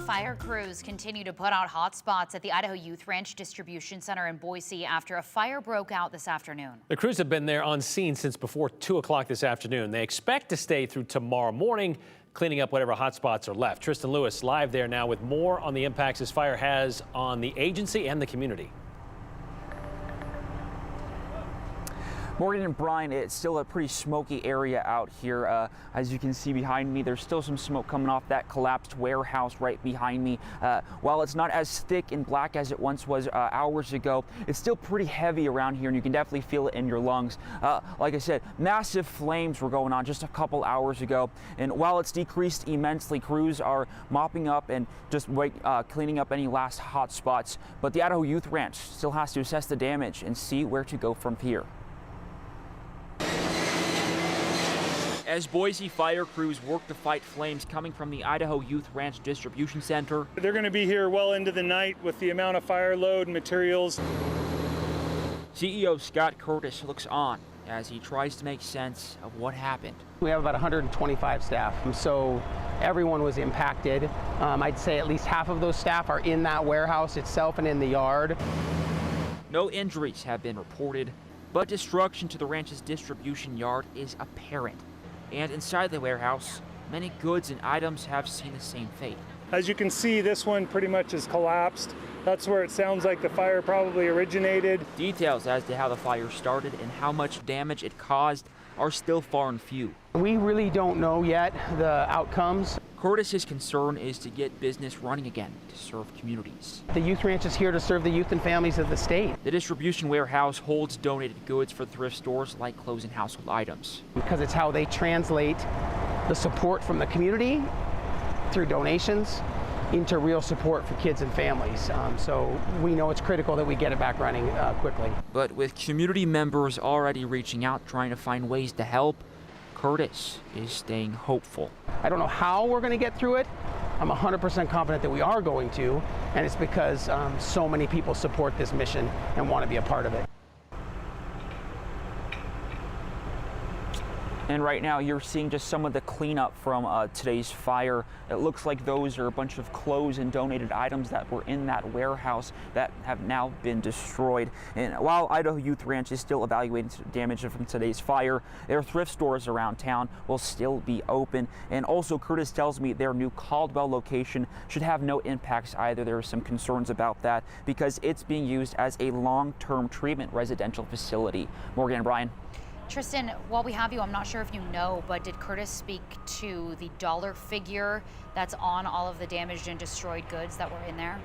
Fire crews continue to put out hot spots at the Idaho Youth Ranch Distribution Center in Boise after a fire broke out this afternoon. The crews have been there on scene since before 2 o'clock this afternoon. They expect to stay through tomorrow morning, cleaning up whatever hot spots are left. Tristan Lewis live there now with more on the impacts this fire has on the agency and the community. Morgan and Brian, it's still a pretty smoky area out here. As you can see behind me, there's still some smoke coming off that collapsed warehouse right behind me. While it's not as thick and black as it once was hours ago, it's still pretty heavy around here, and you can definitely feel it in your lungs. Like I said, massive flames were going on just a couple hours ago, and while it's decreased immensely, crews are mopping up and just cleaning up any last hot spots. But the Idaho Youth Ranch still has to assess the damage and see where to go from here. As Boise fire crews work to fight flames coming from the Idaho Youth Ranch Distribution Center. They're going to be here well into the night with the amount of fire load and materials. CEO Scott Curtis looks on as he tries to make sense of what happened. We have about 125 staff, so everyone was impacted. I'd say at least half of those staff are in that warehouse itself and in the yard. No injuries have been reported, but destruction to the ranch's distribution yard is apparent. And inside the warehouse, many goods and items have seen the same fate. As you can see, this one pretty much has collapsed. That's where it sounds like the fire probably originated. Details as to how the fire started and how much damage it caused are still far and few. We really don't know yet the outcomes. Curtis's concern is to get business running again to serve communities. The Youth Ranch is here to serve the youth and families of the state. The distribution warehouse holds donated goods for thrift stores like clothes and household items. Because it's how they translate the support from the community through donations into real support for kids and families. So we know it's critical that we get it back running quickly. But with community members already reaching out, trying to find ways to help, Curtis is staying hopeful. I don't know how we're going to get through it. I'm 100% confident that we are going to, and it's because so many people support this mission and want to be a part of it. And right now you're seeing just some of the cleanup from today's fire. It looks like those are a bunch of clothes and donated items that were in that warehouse that have now been destroyed. And while Idaho Youth Ranch is still evaluating damage from today's fire, their thrift stores around town will still be open. And also Curtis tells me their new Caldwell location should have no impacts either. There are some concerns about that because it's being used as a long-term treatment residential facility. Morgan and Brian. Tristan, while we have you, I'm not sure if you know, but did Curtis speak to the dollar figure that's on all of the damaged and destroyed goods that were in there?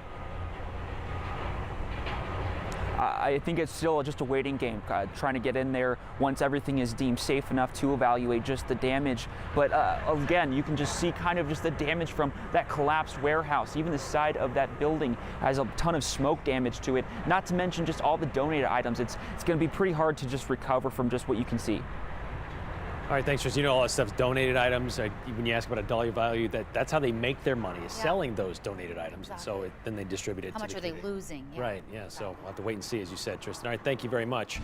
I think it's still just a waiting game, trying to get in there once everything is deemed safe enough to evaluate just the damage. But again, you can just see kind of just the damage from that collapsed warehouse. Even the side of that building has a ton of smoke damage to it, not to mention just all the donated items. It's going to be pretty hard to just recover from just what you can see. All right, thanks, Tristan. You know all that stuff's donated items. When you ask about a dollar value, that's how they make their money, is selling those donated items. Exactly. And so then they distribute it How to much the are they community. losing? Right, yeah, so we'll have to wait and see, as you said, Tristan. All right, thank you very much.